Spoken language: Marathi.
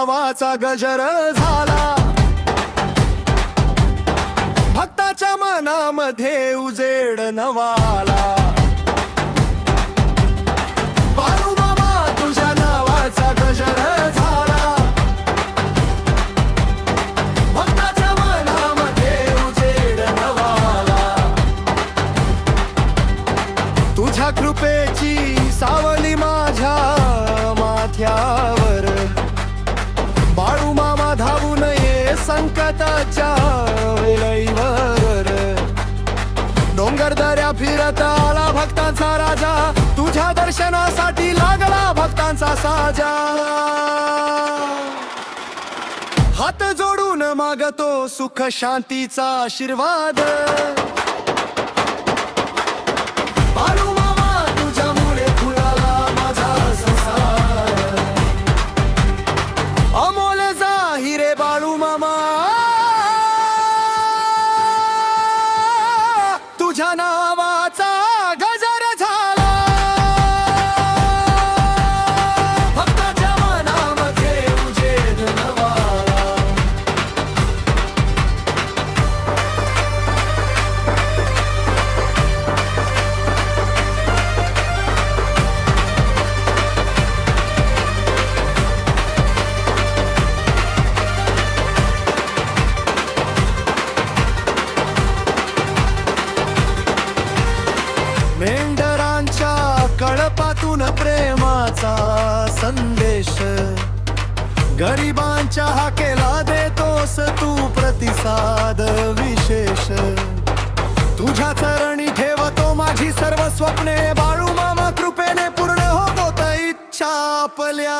नावाचा गजर झाला, भक्ताच्या मनामध्ये उजेड नवाला। बाळूमामा तुझ्या नावाचा गजर झाला, भक्ताच्या मनामध्ये उजेड नवाला। तुझ्या कृपेची सावली माझ्या माथ्यावर, बाळूमामा धावू नये संकटाच्या वेळेवर। डोंगर दऱ्या फिरत आला भक्तांचा राजा, तुझ्या दर्शनासाठी लागला भक्तांचा साजा। हात जोडून मागतो सुख शांतीचा आशीर्वाद, बाळूमामा तुझ्यामुळे फुलाला माझा संसार। अमोल जाहिरे बाळूमामा तुझ्या नावाचा गजर झाला, भक्ताच्या मनामध्ये उजेड नवाला। मेंढरांच्या कळपातून प्रेमाचा संदेश, गरिबांच्या हाकेला देतोस तू प्रतिसाद विशेष। तुझ्या चरणी ठेवतो माझी सर्व स्वप्ने, बाळूमामा कृपेने पूर्ण होतो इच्छा आपल्या।